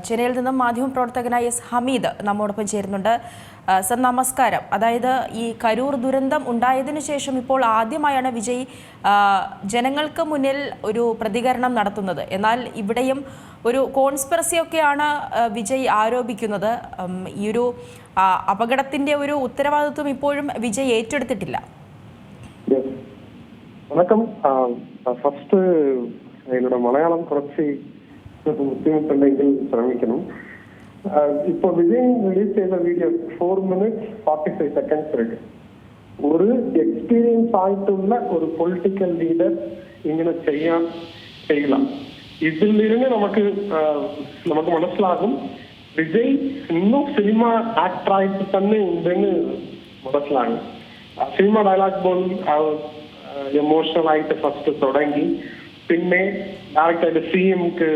ചെന്നൈയിൽ നിന്നും മാധ്യമപ്രവർത്തകനായ എസ് ഹമീദ് നമ്മോടൊപ്പം ചേരുന്നുണ്ട്. സർ നമസ്കാരം. അതായത് ഈ കരൂർ ദുരന്തം ഉണ്ടായതിനു ശേഷം ഇപ്പോൾ ആദ്യമായാണ് വിജയ് ജനങ്ങൾക്ക് മുന്നിൽ ഒരു പ്രതികരണം നടത്തുന്നത്. എന്നാൽ ഇവിടെയും ഒരു കോൺസ്പിറസിയൊക്കെയാണ് വിജയ് ആരോപിക്കുന്നത്. ഈ ഒരു അപകടത്തിന്റെ ഒരു ഉത്തരവാദിത്വം ഇപ്പോഴും വിജയ് ഏറ്റെടുത്തിട്ടില്ല. വണക്കം. ഫസ്റ്റ് என்னோட மலையாளம் കുറച്ച് ബുദ്ധിമുട്ടുണ്ടെങ്കിൽ ശ്രമിക്കണം. ഇപ്പോൾ വിജയ് റിലീസ് ചെയ്ത വീഡിയോ 4 minutes 45 seconds இருக்கு. ഒരു എക്സ്പീരിയൻസ് ആയിട്ടുള്ള ഒരു പൊളിറ്റിക്കൽ ലീഡർ ഇങ്ങനെ ചെയ്യില്ല. ഇതിൽ നിന്ന് നമുക്ക് മനസ്സിലാകും വിജയ് ഇന്നും സിനിമ ആക്ടറായിട്ട് തന്നെ ഉണ്ടെന്ന് മനസ്സിലാകും. സിനിമ ഡയലോഗ് പോലും എമോഷണൽ ആയിട്ട് ഫസ്റ്റ് തുടങ്ങി, പിന്നെ ഡയറക്റ്റായിട്ട് CMക്ക്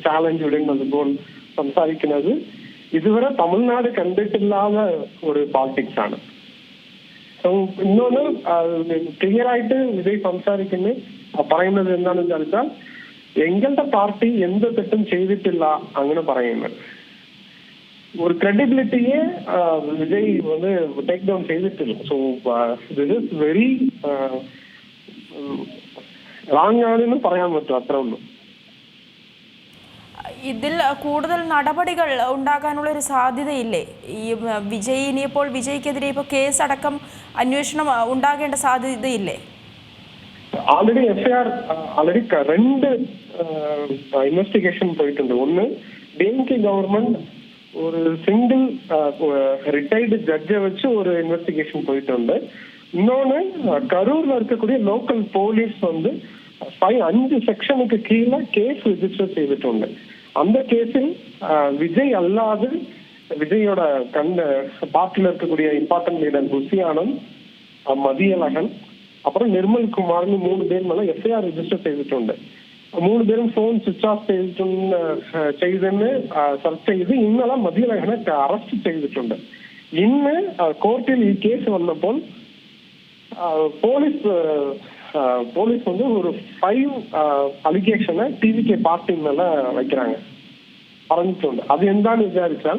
ചാലഞ്ച് ഇടുന്നത് പോൽ സംസാരിക്കുന്നത് ഇതുവരെ തമിഴ്നാട് കണ്ടിട്ടില്ലാത്ത ഒരു പോളിറ്റിക്സ് ആണ്. ഇന്നൊന്ന് ക്ലിയർ ആയിട്ട് വിജയ് പറയുന്നത് എന്താണെന്ന് വെച്ചാൽ എങ്ങളുടെ പാർട്ടി എന്ത് തെറ്റും ചെയ്തിട്ടില്ല അങ്ങനെ പറയുന്നത്. ഒരു ക്രെഡിബിലിറ്റിയെ വിജയ് ടേക്ക് ഡൗൺ ചെയ്തിട്ടില്ല. So this is very wrong ആണെന്ന് പറയാൻ പറ്റും, അത്രേ ഉള്ളൂ. ഇതിൽ കൂടുതൽ നടപടികൾ ഉണ്ടാകാനുള്ള ഒരു സാധ്യതയില്ലേ? ഈ വിജയ് ഇനിയിപ്പോൾ വിജയ്ക്കെതിരെ ഇപ്പോൾ കേസ് അടക്കം അന്വേഷണം ഉണ്ടാകേണ്ട സാധ്യതയില്ലേ? ആൾറെഡി FIR ആൾറെഡി 2 ഇൻവെസ്റ്റിഗേഷൻ പോയിട്ടുണ്ട്. ഒന്ന് DMK ഗവൺമെന്റ് ഒരു സിംഗിൾ റിട്ടയർഡ് ജഡ്ജെ വെച്ച് ഒരു ഇൻവെസ്റ്റിഗേഷൻ പോയിട്ടുണ്ട്. இன்னொன்னு கரூர்ல இருக்கக்கூடிய லோக்கல் போலீஸ் 5 செக்ஷனுக்கு கீழே கேஸ் ரெஜிஸ்டர் செய்துட்டு அந்த கேஸில் விஜய் அல்லாது விஜயோட பார்ட்டில இருக்கக்கூடிய இம்பார்ட்டன்ட் லீடர் புசி ஆனந்த், மதியழகன், அப்புறம் நிர்மல் குமார்னு 3 பேர் மேல FIR ரெஜிஸ்டர் செய்துட்டு 3 പേരും ഫോൺ സ്വിച്ച് ഓഫ് ചെയ്തെന്ന് സെർച്ച് ചെയ്ത് ഇന്നലെ മതിയഴകനെ അറസ്റ്റ് ചെയ്തിട്ടുണ്ട്. ഇന്ന് കോർട്ടിൽ ഈ കേസ് വന്നപ്പോൾ போலீஸ் ஒரு 5 அலிகேஷனை TVK பார்ட்டி மேல வைக்கிறாங்க പറഞ്ഞിട്ടുണ്ട്. അത് എന്താന്ന് വിചാരിച്ചാൽ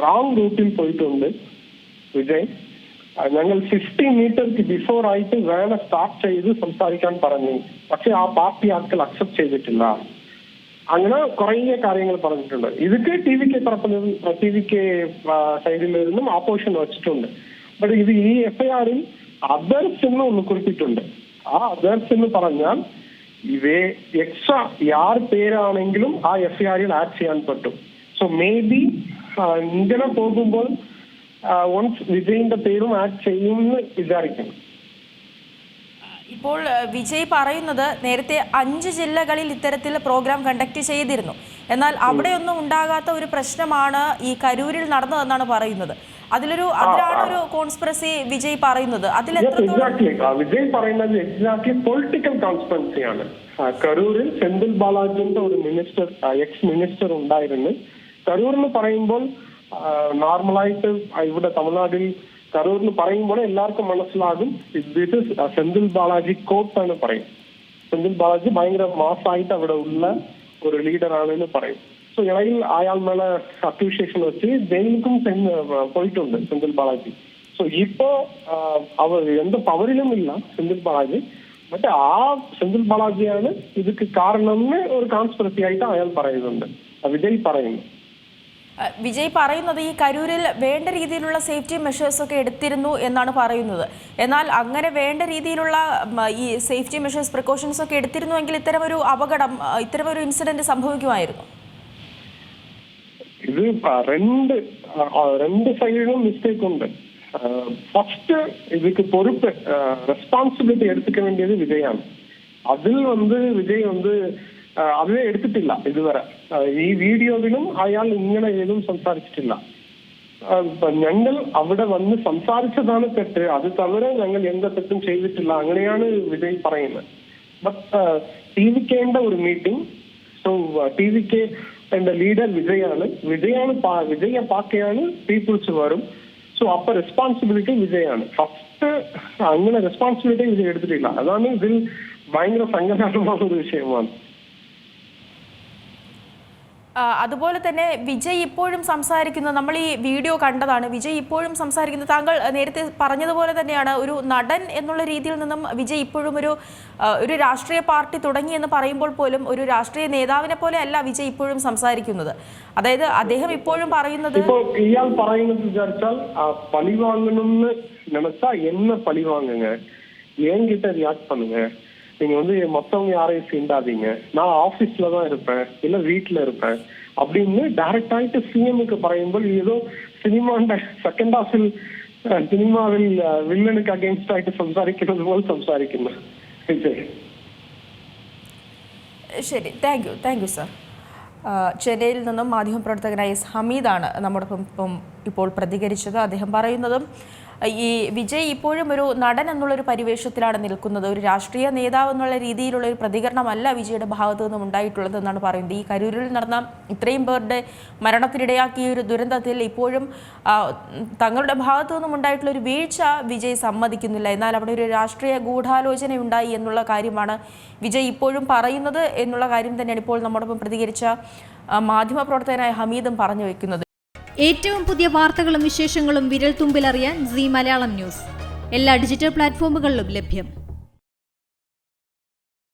റോങ് റൂട്ടിൽ പോയിട്ടുണ്ട് വിജയ്. ഞങ്ങൾ 50 മീറ്റർക്ക് ബിഫോർ ആയിട്ട് വേണം സ്റ്റാർട്ട് ചെയ്ത് സംസാരിക്കാൻ പറഞ്ഞു, പക്ഷെ ആ പാർട്ടി ആൾക്കാർ അക്സെപ്റ്റ് ചെയ്തിട്ടില്ല. അങ്ങനെ കുറെ കാര്യങ്ങൾ പറഞ്ഞിട്ടുണ്ട്. ഇതൊക്കെ TVK സൈഡിൽ നിന്നും ഓപ്പോസിഷൻ വെച്ചിട്ടുണ്ട്. ബട്ട് ഇത് ഈ FIR-ൽ അതേഴ്സ് എന്ന് ഒന്ന് കുറിച്ചിട്ടുണ്ട്. ആ അതേഴ്സ് എന്ന് പറഞ്ഞാൽ ഇവേ എക്സ്ട്രാ യാർ പേരാണെങ്കിലും ആ FIR-ൽ ആഡ് ചെയ്യാൻ പറ്റും. സോ മേ ബി ഇങ്ങനെ പോകുമ്പോൾ വൺസ് വിജയിന്റെ പേരും ആഡ് ചെയ്യുമെന്ന് വിചാരിക്കണം. ഇപ്പോൾ വിജയ് പറയുന്നത് നേരത്തെ 5 ജില്ലകളിൽ ഇത്തരത്തിൽ പ്രോഗ്രാം കണ്ടക്ട് ചെയ്തിരുന്നു. എന്നാൽ അവിടെയൊന്നും ഉണ്ടാകാത്ത ഒരു പ്രശ്നമാണ് ഈ കരൂരിൽ നടന്നതെന്നാണ് പറയുന്നത്. അതിലാണ് ഒരു കോൺസ്പിറസി വിജയ് പറയുന്നത്. വിജയ് പറയുന്നത് എക്സാക്ട്ലി പൊളിറ്റിക്കൽ കോൺസ്പിറസിയാണ്. കരൂരിൽ സെന്തിൽ ബാലാജിന്റെ ഒരു എക്സ് മിനിസ്റ്റർ ഉണ്ടായിരുന്നു. കരൂരിന് പറയുമ്പോൾ നോർമലായിട്ട് ഇവിടെ തമിഴ്നാട്ടിൽ കരൂരിന് പറയുമ്പോൾ എല്ലാവർക്കും മനസ്സിലാകും ദിസ് ഇസ് സെന്തിൽ ബാലാജി കോട്ട് എന്ന് പറയും. സെന്തിൽ ബാലാജി ഭയങ്കര മാസായിട്ട് അവിടെ ഉള്ള ഒരു ലീഡർ ആണെന്ന് പറയും. സോ ഇടയിൽ അയാൾ മേലെ അക്യൂസിയേഷൻ വെച്ച് ജയിലിലേക്കും പോയിട്ടുണ്ട് സെന്തിൽ ബാലാജി. സോ ഇപ്പോ അവർ എന്ത് പവറിലും ഇല്ല സെന്തിൽ ബാലാജി. മറ്റേ ആ സെന്തിൽ ബാലാജിയാണ് ഇതൊക്കെ കാരണമെന്ന് ഒരു കോൺസ്പിറസി ആയിട്ട് അയാൾ പറയുന്നുണ്ട്, വിജയ് പറയുന്നു. വിജയ് പറയുന്നത് ഈ കരൂരിൽ വേണ്ട രീതിയിലുള്ള സേഫ്റ്റി മെഷേഴ്സ് ഒക്കെ എടുത്തിരുന്നു എന്നാണ് പറയുന്നത്. എന്നാൽ അങ്ങനെ വേണ്ട രീതിയിലുള്ള ഈ സേഫ്റ്റി മെഷേഴ്സ് പ്രിക്കോഷൻസ് ഒക്കെ എടുത്തിരുന്നുവെങ്കിൽ ഇത്തരമൊരു അപകടം, ഇത്തരമൊരു ഇൻസിഡന്റ് സംഭവിക്കുമായിരുന്നു. ഇത് രണ്ട് സൈഡിലും മിസ്റ്റേക്ക് ഉണ്ട്. ഫസ്റ്റ് இதுக்கு பொறுப்பு ரெஸ்பான்சிபிலிட்டி எடுத்துக்க வேண்டியது விஜയാണ്. അതിൽ വിജയ് അതിനെ എടുത്തിട്ടില്ല ഇതുവരെ. ഈ വീഡിയോയിലും അയാൾ ഇങ്ങനെ ഏതും സംസാരിച്ചിട്ടില്ല. ഞങ്ങൾ അവിടെ വന്ന് സംസാരിച്ചതാണ് തെറ്റ്, അത് തവിര ഞങ്ങൾ എന്ത് തെറ്റും ചെയ്തിട്ടില്ല, അങ്ങനെയാണ് വിജയ് പറയുന്നത്. ബട്ട് TVK-ന്റെ ഒരു മീറ്റിംഗ്, സോ TVK ലീഡർ വിജയെ പാക്കയാണ് പീപ്പിൾസ് വരും. സോ അപ്പൊ റെസ്പോൺസിബിലിറ്റി വിജയാണ്. ഫസ്റ്റ് അങ്ങനെ റെസ്പോൺസിബിലിറ്റി വിജയ് എടുത്തിട്ടില്ല. അതാണ് ഇതിൽ ഭയങ്കര സങ്കടകരമായ ഒരു വിഷയമാണ്. അതുപോലെ തന്നെ വിജയ് ഇപ്പോഴും സംസാരിക്കുന്നത്, നമ്മൾ ഈ വീഡിയോ കണ്ടതാണ്, വിജയ് ഇപ്പോഴും സംസാരിക്കുന്നത് താങ്കൾ നേരത്തെ പറഞ്ഞതുപോലെ തന്നെയാണ്. ഒരു നടൻ എന്നുള്ള രീതിയിൽ നിന്നും വിജയ് ഇപ്പോഴും ഒരു രാഷ്ട്രീയ പാർട്ടി തുടങ്ങി എന്ന് പറയുമ്പോൾ പോലും ഒരു രാഷ്ട്രീയ നേതാവിനെ പോലെ അല്ല വിജയ് ഇപ്പോഴും സംസാരിക്കുന്നത്. അതായത് അദ്ദേഹം ഇപ്പോഴും പറയുന്നത്, ഇയാൾ പറയുന്നത് വിചാരിച്ചാൽ പഴി വാങ്ങണമെന്ന് நினைச்சா என்ன பழி வாங்குங்க, என்கிட்ட ரியாக்ட் பண்ணுங்க, நீங்க மொத்தவங்க யாரையும் சீண்டாதீங்க, நான் ஆபீஸ்ல தான் இருப்பேன் இல்ல வீட்டுல இருப்பேன் அப்படின்னு டைரக்ட் ஆயிட்டு சிஎம்க்கு പറയുമ്പോൾ ஏதோ സിനിമയുടെ സെക്കൻഡ് ഹാഫിൽ സിനിമാവിൽ വില്ലനുക്ക് അഗേൻസ്റ്റ് ആയിട്ട് സംസാരിക്കുന്നത് പോലെ സംസാരിക്കുന്നു വിജയ്. ശരി, താങ്ക് യു സർ. ചെന്നൈയിൽ നിന്നും മാധ്യമപ്രവർത്തകനായ എസ് ഹമീദാണ് നമ്മോടൊപ്പം ഇപ്പോൾ പ്രതികരിച്ചത്. അദ്ദേഹം പറയുന്നതും ഈ വിജയ് ഇപ്പോഴും ഒരു നടൻ എന്നുള്ളൊരു പരിവേഷത്തിലാണ് നിൽക്കുന്നത്. ഒരു രാഷ്ട്രീയ നേതാവ് എന്നുള്ള രീതിയിലുള്ള ഒരു പ്രതികരണമല്ല വിജയുടെ ഭാഗത്തു നിന്നും ഉണ്ടായിട്ടുള്ളതെന്നാണ് പറയുന്നത്. ഈ കരൂരിൽ നടന്ന ഇത്രയും പേരുടെ മരണത്തിനിടയാക്കിയ ഒരു ദുരന്തത്തിൽ ഇപ്പോഴും തങ്ങളുടെ ഭാഗത്തു നിന്നും ഉണ്ടായിട്ടുള്ള ഒരു വീഴ്ച വിജയ് സമ്മതിക്കുന്നില്ല. എന്നാൽ അവിടെ ഒരു രാഷ്ട്രീയ ഗൂഢാലോചന ഉണ്ടായി എന്നുള്ള കാര്യമാണ് വിജയ് ഇപ്പോഴും പറയുന്നത് എന്നുള്ള കാര്യം തന്നെയാണ് ഇപ്പോൾ നമ്മോടൊപ്പം പ്രതികരിച്ച മാധ്യമപ്രവർത്തകനായ ഹമീദും പറഞ്ഞു വയ്ക്കുന്നത്. ഏറ്റവും പുതിയ വാർത്തകളും വിശേഷങ്ങളും വിരൽ തുമ്പിലറിയാൻ സീ മലയാളം ന്യൂസ് എല്ലാ ഡിജിറ്റൽ പ്ലാറ്റ്ഫോമുകളിലും ലഭ്യം.